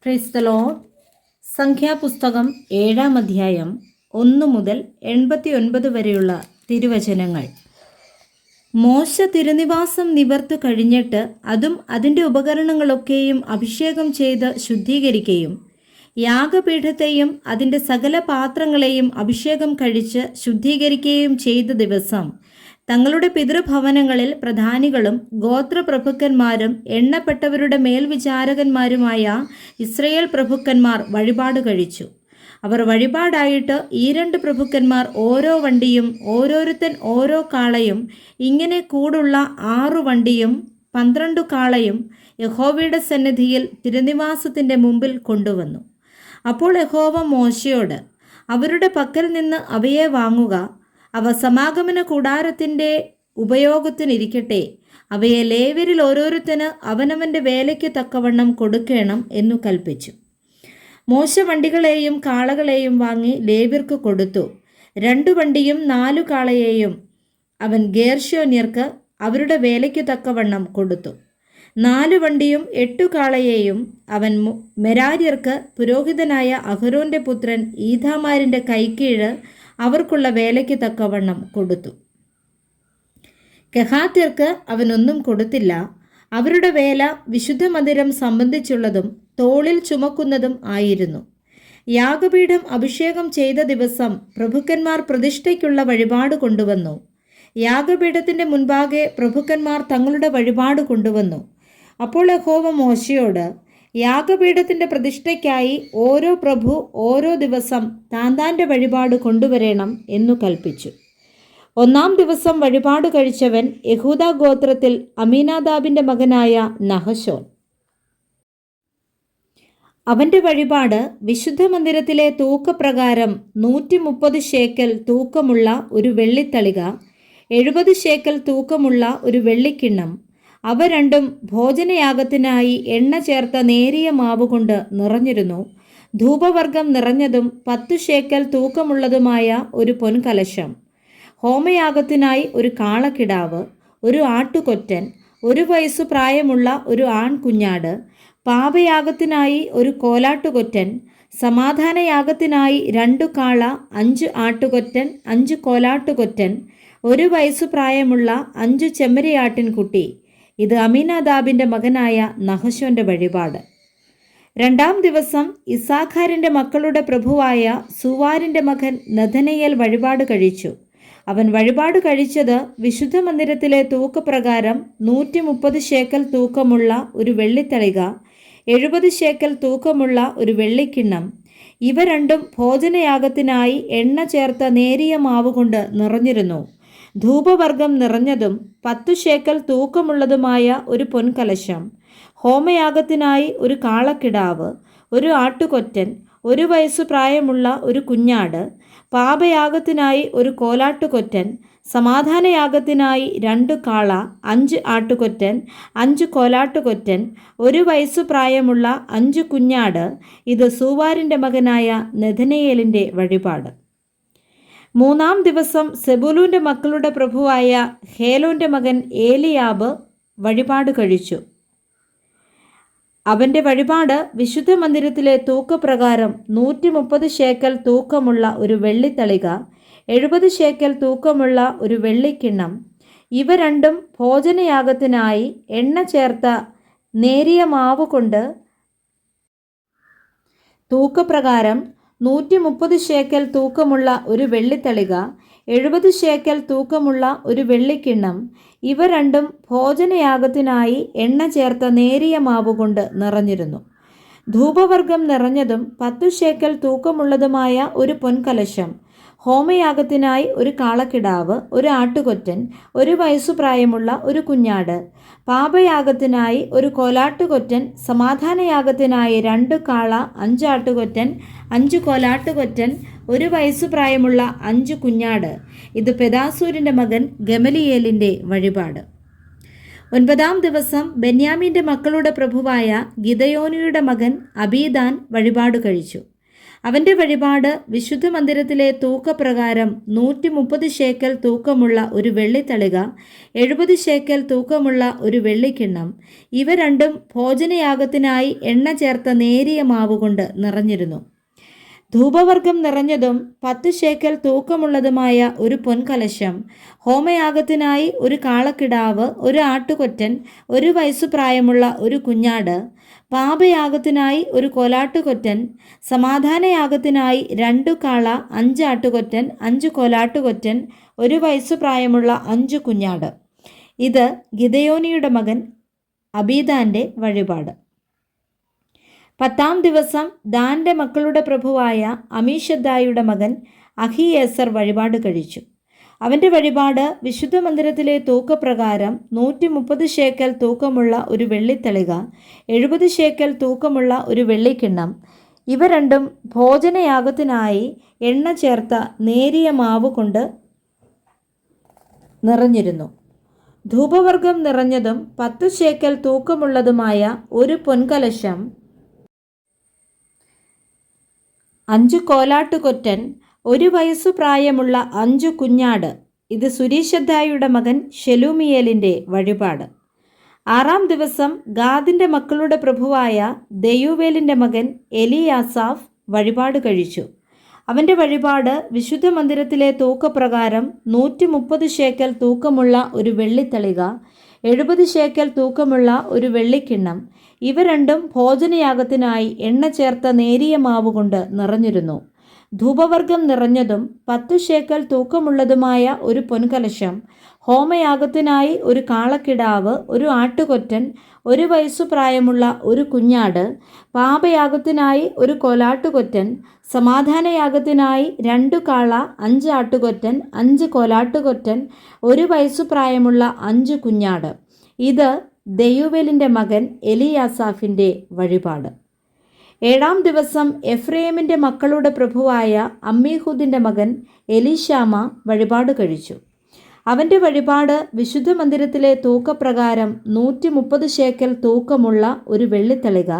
Praise the Lord. സംഖ്യാപുസ്തകം 7-ാം അധ്യായം 1 മുതൽ 89 വരെയുള്ള തിരുവചനങ്ങൾ. മോശ തിരുനിവാസം നിവർത്ത് കഴിഞ്ഞിട്ട് അതും അതിൻ്റെ ഉപകരണങ്ങളൊക്കെയും അഭിഷേകം ചെയ്ത് ശുദ്ധീകരിക്കുകയും യാഗപീഠത്തെയും അതിൻ്റെ സകല പാത്രങ്ങളെയും അഭിഷേകം കഴിച്ച് ശുദ്ധീകരിക്കുകയും ചെയ്ത ദിവസം തങ്ങളുടെ പിതൃഭവനങ്ങളിൽ പ്രധാനികളും ഗോത്രപ്രഭുക്കന്മാരും എണ്ണപ്പെട്ടവരുടെ മേൽവിചാരകന്മാരുമായ ഇസ്രയേൽ പ്രഭുക്കന്മാർ വഴിപാട് കഴിച്ചു. അവർ വഴിപാടായിട്ട് ഈ 2 പ്രഭുക്കന്മാർ ഓരോ വണ്ടിയും ഓരോരുത്തൻ ഓരോ കാളയും ഇങ്ങനെ കൂടുള്ള 6 വണ്ടിയും 12 കാളയും യഹോവയുടെ സന്നിധിയിൽ തിരുനിവാസത്തിൻ്റെ മുമ്പിൽ കൊണ്ടുവന്നു. അപ്പോൾ യഹോവ മോശയോട്, അവരുടെ പക്കൽ നിന്ന് അവയെ വാങ്ങുക, അവ സമാഗമന കൂടാരത്തിൻ്റെ ഉപയോഗത്തിനിരിക്കട്ടെ, അവയെ ലേവ്യരിൽ ഓരോരുത്തന് അവനവൻ്റെ വേലയ്ക്ക് തക്കവണ്ണം കൊടുക്കണം എന്നു കൽപ്പിച്ചു. മോശ വണ്ടികളെയും കാളകളെയും വാങ്ങി ലേവ്യർക്ക് കൊടുത്തു. 2 വണ്ടിയും 4 കാളയെയും അവൻ ഗേർശോന്യർക്ക് അവരുടെ വേലയ്ക്ക് തക്കവണ്ണം കൊടുത്തു. 4 വണ്ടിയും 8 കാളയെയും അവൻ മെരാര്യർക്ക് പുരോഹിതനായ അഹരോൻ്റെ പുത്രൻ ഈഥാമാരിൻ്റെ കൈക്കീഴ് അവർക്കുള്ള വേലയ്ക്ക് തക്കവണ്ണം കൊടുത്തു. കെഹാത്യർക്ക് അവനൊന്നും കൊടുത്തില്ല. അവരുടെ വേല വിശുദ്ധ മന്ദിരം സംബന്ധിച്ചുള്ളതും തോളിൽ ചുമക്കുന്നതും ആയിരുന്നു. യാഗപീഠം അഭിഷേകം ചെയ്ത ദിവസം പ്രഭുക്കന്മാർ പ്രതിഷ്ഠയ്ക്കുള്ള വഴിപാട് കൊണ്ടുവന്നു. യാഗപീഠത്തിൻ്റെ മുൻപാകെ പ്രഭുക്കന്മാർ തങ്ങളുടെ വഴിപാട് കൊണ്ടുവന്നു. അപ്പോൾ യഹോവ മോശയോട്, യാഗപീഠത്തിൻ്റെ പ്രതിഷ്ഠയ്ക്കായി ഓരോ പ്രഭു ഓരോ ദിവസം താന്താൻ്റെ വഴിപാട് കൊണ്ടുവരണം എന്നു കൽപ്പിച്ചു. 1-ാം ദിവസം വഴിപാട് കഴിച്ചവൻ യഹൂദ ഗോത്രത്തിൽ അമീനാദാബിൻ്റെ മകനായ നഹശോൻ. അവൻ്റെ വഴിപാട് വിശുദ്ധ മന്ദിരത്തിലെ തൂക്കപ്രകാരം 130 ശേക്കൽ തൂക്കമുള്ള ഒരു വെള്ളിത്തളിക, 70 ശേക്കൽ തൂക്കമുള്ള ഒരു വെള്ളിക്കിണ്ണം, അവ രണ്ടും ഭോജനയാഗത്തിനായി എണ്ണ ചേർത്ത നേരിയ മാവുകൊണ്ട് നിറഞ്ഞിരുന്നു. ധൂപവർഗം നിറഞ്ഞതും 10 ശേക്കൽ തൂക്കമുള്ളതുമായ ഒരു പൊൻകലശം, ഹോമയാഗത്തിനായി ഒരു കാളക്കിടാവ്, ഒരു ആട്ടുകൊറ്റൻ, 1 വയസ്സു പ്രായമുള്ള ഒരു ആൺകുഞ്ഞാട്, പാപയാഗത്തിനായി ഒരു കോലാട്ടുകൊറ്റൻ, സമാധാനയാഗത്തിനായി 2 കാള, 5 ആട്ടുകൊറ്റൻ, 5 കോലാട്ടുകൊറ്റൻ, 1 വയസ്സു പ്രായമുള്ള 5 ചെമ്മരിയാട്ടിൻകുട്ടി. ഇത് അമീനാദാബിൻ്റെ മകനായ നഹശോൻ്റെ വഴിപാട്. 2-ാം ദിവസം ഇസ്സാഖാരിൻ്റെ മക്കളുടെ പ്രഭുവായ സൂവാരിൻ്റെ മകൻ നെഥനയേൽ വഴിപാട് കഴിച്ചു. അവൻ വഴിപാട് കഴിച്ചത് വിശുദ്ധ മന്ദിരത്തിലെ തൂക്കപ്രകാരം 130 ശേക്കൽ തൂക്കമുള്ള ഒരു വെള്ളിത്തളിക, 70 ശേക്കൽ തൂക്കമുള്ള ഒരു വെള്ളിക്കിണ്ണം, ഇവ രണ്ടും ഭോജനയാഗത്തിനായി എണ്ണ ചേർത്ത നേരിയ മാവുകൊണ്ട് നിറഞ്ഞിരുന്നു. ധൂപവർഗം നിറഞ്ഞതും 10 ശേക്കൽ തൂക്കമുള്ളതുമായ ഒരു പൊൻകലശം, ഹോമയാഗത്തിനായി ഒരു കാളക്കിടാവ്, ഒരു ആട്ടുകൊറ്റൻ, 1 വയസ്സു പ്രായമുള്ള ഒരു കുഞ്ഞാട്, പാപയാഗത്തിനായി ഒരു കോലാട്ടുകൊറ്റൻ, സമാധാനയാഗത്തിനായി 2 കാള, 5 ആട്ടുകൊറ്റൻ, 5 കോലാട്ടുകൊറ്റൻ, 1 വയസ്സു പ്രായമുള്ള 5 കുഞ്ഞാട്. ഇത് സൂവാരിൻ്റെ മകനായ നെഥനയേലിൻ്റെ വഴിപാട്. 3-ാം ദിവസം സെബൂലൂൻ്റെ മക്കളുടെ പ്രഭുവായ ഹേലോൻ്റെ മകൻ ഏലിയാബ് വഴിപാട് കഴിച്ചു. അവൻ്റെ വഴിപാട് വിശുദ്ധ മന്ദിരത്തിലെ തൂക്കപ്രകാരം 130 ശേക്കൽ തൂക്കമുള്ള ഒരു വെള്ളിത്തളിക, 70 ശേക്കൽ തൂക്കമുള്ള ഒരു വെള്ളിക്കിണ്ണം, ഇവ രണ്ടും ഭോജനയാഗത്തിനായി എണ്ണ ചേർത്ത നേരിയ മാവ് കൊണ്ട് തൂക്കപ്രകാരം 130 ശേക്കൽ തൂക്കമുള്ള ഒരു വെള്ളിത്തളിക, 70 ശേക്കൽ തൂക്കമുള്ള ഒരു വെള്ളിക്കിണ്ണം, ഇവ രണ്ടും ഭോജനയാഗത്തിനായി എണ്ണ ചേർത്ത നേരിയ മാവുകൊണ്ട് നിറഞ്ഞിരുന്നു. ധൂപവർഗം നിറഞ്ഞതും 10 ശേക്കൽ തൂക്കമുള്ളതുമായ ഒരു പൊൻകലശം, ഹോമയാഗത്തിനായി ഒരു കാളക്കിടാവ്, ഒരു ആട്ടുകൊറ്റൻ, 1 വയസ്സു പ്രായമുള്ള ഒരു കുഞ്ഞാട്, പാപയാഗത്തിനായി ഒരു കോലാട്ടുകൊറ്റൻ, സമാധാനയാഗത്തിനായി 2 കാള, 5 ആട്ടുകൊറ്റൻ, 5 കോലാട്ടുകൊറ്റൻ, 1 വയസ്സു പ്രായമുള്ള 5 കുഞ്ഞാട്. ഇത് പെദാസൂരിൻ്റെ മകൻ ഗമലിയേലിൻ്റെ വഴിപാട്. 9-ാം ദിവസം ബെന്യാമീൻ്റെ മക്കളുടെ പ്രഭുവായ ഗിദയോനിയുടെ മകൻ അബീദാൻ വഴിപാട് കഴിച്ചു. അവൻ്റെ വഴിപാട് വിശുദ്ധ മന്ദിരത്തിലെ തൂക്കപ്രകാരം 130 ശേക്കൽ തൂക്കമുള്ള ഒരു വെള്ളിത്തളിക, 70 ശേക്കൽ തൂക്കമുള്ള ഒരു വെള്ളിക്കിണ്ണം. ഇവ രണ്ടും ഭോജനയാഗത്തിനായി എണ്ണ ചേർത്ത നേരിയ മാവുകൊണ്ട് നിറഞ്ഞിരുന്നു. ധൂപവർഗം നിറഞ്ഞതും 10 ശേക്കൽ തൂക്കമുള്ളതുമായ ഒരു പൊൻകലശം, ഹോമയാഗത്തിനായി ഒരു കാളക്കിടാവ്, ഒരു ആട്ടുകൊറ്റൻ, 1 വയസ്സുപ്രായമുള്ള ഒരു കുഞ്ഞാട്, പാപയാഗത്തിനായി ഒരു കോലാട്ടുകൊറ്റൻ, സമാധാനയാഗത്തിനായി 2 കാള, 5 ആട്ടുകൊറ്റൻ, 5 കോലാട്ടുകൊറ്റൻ, 1 വയസ്സുപ്രായമുള്ള 5 കുഞ്ഞാട്. ഇത് ഗിദെയോനിയുടെ മകൻ അബീദാന്റെ വഴിപാട്. 10-ാം ദിവസം ദാന്റെ മക്കളുടെ പ്രഭുവായ അമീഷദ്ദായിയുടെ മകൻ അഹിയേസർ വഴിപാട് കഴിച്ചു. അവൻ്റെ വഴിപാട് വിശുദ്ധ മന്ദിരത്തിലെ തൂക്കപ്രകാരം 130 ശേക്കൽ തൂക്കമുള്ള ഒരു വെള്ളിത്തളിക, 70 ശേക്കൽ തൂക്കമുള്ള ഒരു വെള്ളിക്കിണ്ണം. ഇവ രണ്ടും ഭോജനയാഗത്തിനായി എണ്ണ ചേർത്ത നേരിയ മാവ് കൊണ്ട് നിറഞ്ഞിരുന്നു. ധൂപവർഗം നിറഞ്ഞതും 10 ശേക്കൽ തൂക്കമുള്ളതുമായ ഒരു പൊൻകലശം, 5 കോലാട്ടുകൊറ്റൻ, 1 വയസ്സു പ്രായമുള്ള 5 കുഞ്ഞാട്. ഇത് സുരീശദ്ദായിയുടെ മകൻ ശെലൂമിയേലിൻ്റെ വഴിപാട്. 6-ാം ദിവസം ഗാദിൻ്റെ മക്കളുടെ പ്രഭുവായ ദെയൂവേലിൻ്റെ മകൻ എലിയാസാഫ് വഴിപാട് കഴിച്ചു. അവൻ്റെ വഴിപാട് വിശുദ്ധ മന്ദിരത്തിലെ തൂക്കപ്രകാരം 130 ശേക്കൽ തൂക്കമുള്ള ഒരു വെള്ളിത്തളിക, 70 ശേക്കൽ തൂക്കമുള്ള ഒരു വെള്ളിക്കിണ്ണം. ഇവ രണ്ടും ഭോജനയാഗത്തിനായി എണ്ണ ചേർത്ത നേരിയ മാവ് കൊണ്ട് നിറഞ്ഞിരുന്നു. ധൂപവർഗം നിറഞ്ഞതും 10 ശേക്കൽ തൂക്കമുള്ളതുമായ ഒരു പൊൻകലശം, ഹോമയാഗത്തിനായി ഒരു കാളക്കിടാവ്, ഒരു ആട്ടുകൊറ്റൻ, 1 വയസ്സുപ്രായമുള്ള ഒരു കുഞ്ഞാട്, പാപയാഗത്തിനായി ഒരു കോലാട്ടുകൊറ്റൻ, സമാധാനയാഗത്തിനായി 2 കാള, 5 ആട്ടുകൊറ്റൻ, 5 കോലാട്ടുകൊറ്റൻ, 1 വയസ്സുപ്രായമുള്ള 5 കുഞ്ഞാട്. ഇത് ദെയൂവേലിൻ്റെ മകൻ എലിയാസാഫിൻ്റെ വഴിപാട്. 7-ാം ദിവസം എഫ്രൈമിൻ്റെ മക്കളുടെ പ്രഭുവായ അമ്മീഹൂദിൻ്റെ മകൻ എലീശാമ വഴിപാട് കഴിച്ചു. അവൻ്റെ വഴിപാട് വിശുദ്ധ മന്ദിരത്തിലെ തൂക്കപ്രകാരം 130 ശേക്കൽ തൂക്കമുള്ള ഒരു വെള്ളിത്തളിക,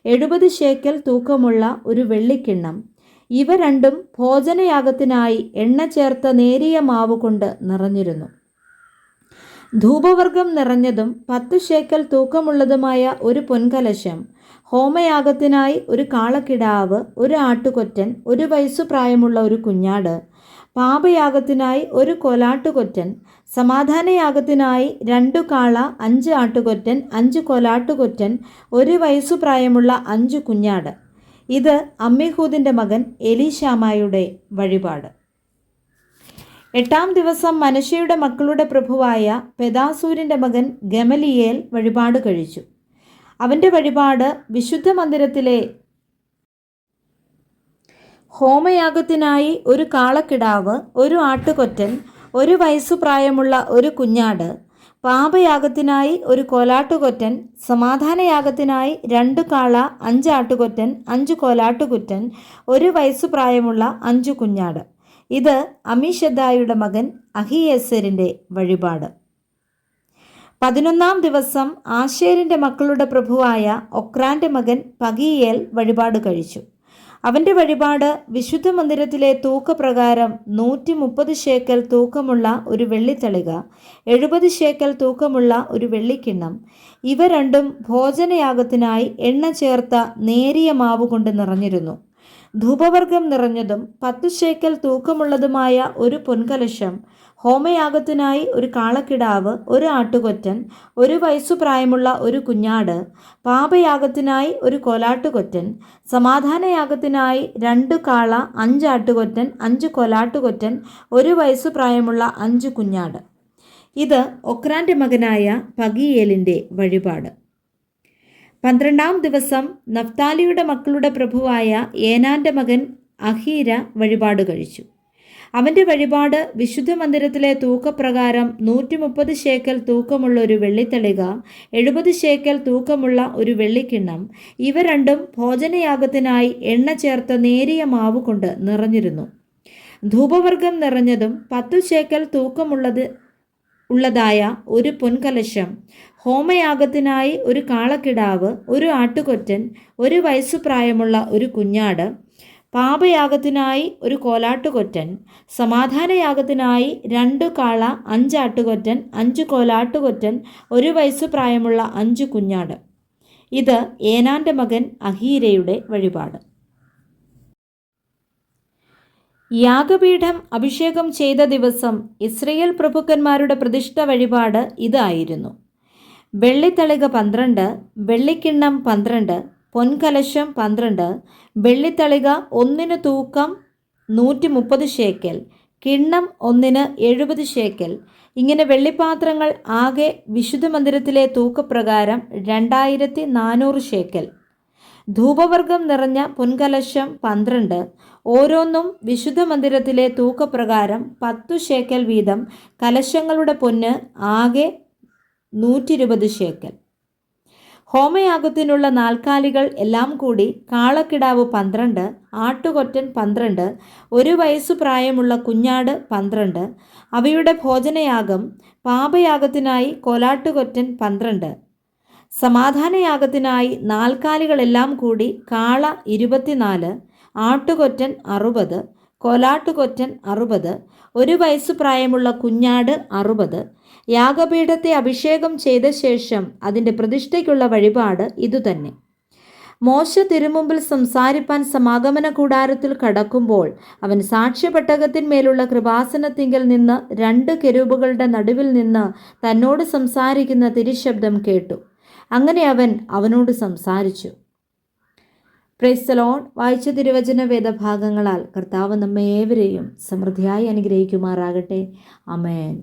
70 ശേക്കൽ തൂക്കമുള്ള ഒരു വെള്ളിക്കിണ്ണം. ഇവ രണ്ടും ഭോജനയാഗത്തിനായി എണ്ണ ചേർത്ത നേരിയ മാവ് കൊണ്ട് നിറഞ്ഞിരുന്നു. ധൂപവർഗം നിറഞ്ഞതും 10 ശേക്കൽ തൂക്കമുള്ളതുമായ ഒരു പൊൻകലശം, ഹോമയാഗത്തിനായി ഒരു കാളക്കിടാവ്, ഒരു ആട്ടുകൊറ്റൻ, 1 വയസ്സുപ്രായമുള്ള ഒരു കുഞ്ഞാട്, പാപയാഗത്തിനായി ഒരു കോലാട്ടുകൊറ്റൻ, സമാധാനയാഗത്തിനായി 2 കാള, 5 ആട്ടുകൊറ്റൻ, 5 കോലാട്ടുകൊറ്റൻ, 1 വയസ്സുപ്രായമുള്ള 5 കുഞ്ഞാട്. ഇത് അമ്മീഹൂദിൻ്റെ മകൻ എലീശാമയുടെ വഴിപാട്. 8-ാം ദിവസം മനശ്ശെയുടെ മക്കളുടെ പ്രഭുവായ പെദാസൂരിൻ്റെ മകൻ ഗമലിയേൽ വഴിപാട് കഴിച്ചു. അവൻ്റെ വഴിപാട് വിശുദ്ധ മന്ദിരത്തിലെ ഹോമയാഗത്തിനായി ഒരു കാളക്കിടാവ്, ഒരു ആട്ടുകൊറ്റൻ, 1 വയസ്സുപ്രായമുള്ള ഒരു കുഞ്ഞാട്, പാപയാഗത്തിനായി ഒരു കോലാട്ടുകൊറ്റൻ, സമാധാനയാഗത്തിനായി 2 കാള, 5 ആട്ടുകൊറ്റൻ, 5 കോലാട്ടുകൊറ്റൻ, 1 വയസ്സുപ്രായമുള്ള 5 കുഞ്ഞാട്. ഇത് അമീഷദ്ദായിയുടെ മകൻ അഹിയേസരിൻ്റെ വഴിപാട്. 11-ാം ദിവസം ആശേരിൻ്റെ മക്കളുടെ പ്രഭുവായ ഒക്രാൻ്റെ മകൻ പഗീയേൽ വഴിപാട് കഴിച്ചു. അവൻ്റെ വഴിപാട് വിശുദ്ധ മന്ദിരത്തിലെ തൂക്കപ്രകാരം 130 ശേക്കൽ തൂക്കമുള്ള ഒരു വെള്ളിത്തളിക, 70 ശേക്കൽ തൂക്കമുള്ള ഒരു വെള്ളിക്കിണ്ണം. ഇവ രണ്ടും ഭോജനയാഗത്തിനായി എണ്ണ ചേർത്ത നേരിയ മാവ് കൊണ്ട് നിറഞ്ഞിരുന്നു. ധൂപവർഗം നിറഞ്ഞതും 10 ശേക്കൽ തൂക്കമുള്ളതുമായ ഒരു പൊൻകലശം, ഹോമയാഗത്തിനായി ഒരു കാളക്കിടാവ്, ഒരു ആട്ടുകൊറ്റൻ, 1 വയസ്സുപ്രായമുള്ള ഒരു കുഞ്ഞാട്, പാപയാഗത്തിനായി ഒരു കോലാട്ടുകൊറ്റൻ, സമാധാനയാഗത്തിനായി 2 കാള, 5 ആട്ടുകൊറ്റൻ, 5 കോലാട്ടുകൊറ്റൻ, 1 വയസ്സുപ്രായമുള്ള 5 കുഞ്ഞാട്. ഇത് ഒക്രാൻ്റെ മകനായ പഗീയേലിൻ്റെ വഴിപാട്. 12-ാം ദിവസം നഫ്താലിയുടെ മക്കളുടെ പ്രഭുവായ ഏനാൻ്റെ മകൻ അഹീര വഴിപാട് കഴിച്ചു. അവൻ്റെ വഴിപാട് വിശുദ്ധ മന്ദിരത്തിലെ തൂക്കപ്രകാരം 130 ശേക്കൽ തൂക്കമുള്ള ഒരു വെള്ളിത്തളിക, 70 ശേക്കൽ തൂക്കമുള്ള ഒരു വെള്ളിക്കിണ്ണം. ഇവ രണ്ടും ഭോജനയാഗത്തിനായി എണ്ണ ചേർത്ത നേരിയ മാവ് കൊണ്ട് നിറഞ്ഞിരുന്നു. ധൂപവർഗം നിറഞ്ഞതും 10 ശേക്കൽ തൂക്കമുള്ളതായ ഒരു പൊൻകലശം, ഹോമയാഗത്തിനായി ഒരു കാളക്കിടാവ്, ഒരു ആട്ടുകൊറ്റൻ, 1 വയസ്സുപ്രായമുള്ള ഒരു കുഞ്ഞാട്, പാപയാഗത്തിനായി ഒരു കോലാട്ടുകൊറ്റൻ, സമാധാനയാഗത്തിനായി 2 കാള, 5 ആട്ടുകൊറ്റൻ, 5 കോലാട്ടുകൊറ്റൻ, 1 വയസ്സു പ്രായമുള്ള 5 കുഞ്ഞാട്. ഇത് ഏനാന്റെ മകൻ അഹീരയുടെ വഴിപാട്. യാഗപീഠം അഭിഷേകം ചെയ്ത ദിവസം ഇസ്രയേൽ പ്രഭുക്കന്മാരുടെ പ്രതിഷ്ഠ വഴിപാട് ഇതായിരുന്നു: വെള്ളിത്തളിക 12, വെള്ളിക്കിണ്ണം 12, പൊൻകലശം 12, വെള്ളിത്തളിക ഒന്നിന് തൂക്കം 130 ശേക്കൽ, കിണ്ണം ഒന്നിന് 70 ശേക്കൽ. ഇങ്ങനെ വെള്ളിപ്പാത്രങ്ങൾ ആകെ വിശുദ്ധ മന്ദിരത്തിലെ തൂക്കപ്രകാരം 2400 ശേക്കൽ. ധൂപവർഗം നിറഞ്ഞ പൊൻകലശം 12, ഓരോന്നും വിശുദ്ധ മന്ദിരത്തിലെ തൂക്കപ്രകാരം 10 ശേക്കൽ വീതം. കലശങ്ങളുടെ പൊന്ന് ആകെ 120 ശേക്കൽ. ഹോമയാഗത്തിനുള്ള നാൽക്കാലികൾ എല്ലാം കൂടി കാളക്കിടാവ് 12, ആട്ടുകൊറ്റൻ 12, 1 വയസ്സു പ്രായമുള്ള കുഞ്ഞാട് 12. അവയുടെ ഭോജനയാഗം: പാപയാഗത്തിനായി കോലാട്ടുകൊറ്റൻ 12, സമാധാനയാഗത്തിനായി നാൽക്കാലികളെല്ലാം കൂടി കാള 24, ആട്ടുകൊറ്റൻ 60, കോലാട്ടുകൊറ്റൻ 60, 1 വയസ്സു പ്രായമുള്ള കുഞ്ഞാട് 60. യാഗപീഠത്തെ അഭിഷേകം ചെയ്ത ശേഷം അതിൻ്റെ പ്രതിഷ്ഠയ്ക്കുള്ള വഴിപാട് ഇതുതന്നെ. മോശ തിരുമുമ്പിൽ സംസാരിപ്പാൻ സമാഗമന കൂടാരത്തിൽ കടക്കുമ്പോൾ അവൻ സാക്ഷ്യപെട്ടകത്തിന്മേലുള്ള കൃപാസനത്തിങ്കൽ നിന്ന് 2 കെരൂബുകളുടെ നടുവിൽ നിന്ന് തന്നോട് സംസാരിക്കുന്ന തിരുശബ്ദം കേട്ടു. അങ്ങനെ അവൻ അവനോട് സംസാരിച്ചു. Praise the Lord. വായിച്ച തിരുവചന വേദഭാഗങ്ങളാൽ കർത്താവ് നമ്മെ ഏവരെയും സമൃദ്ധിയായി അനുഗ്രഹിക്കുമാറാകട്ടെ. ആമേൻ.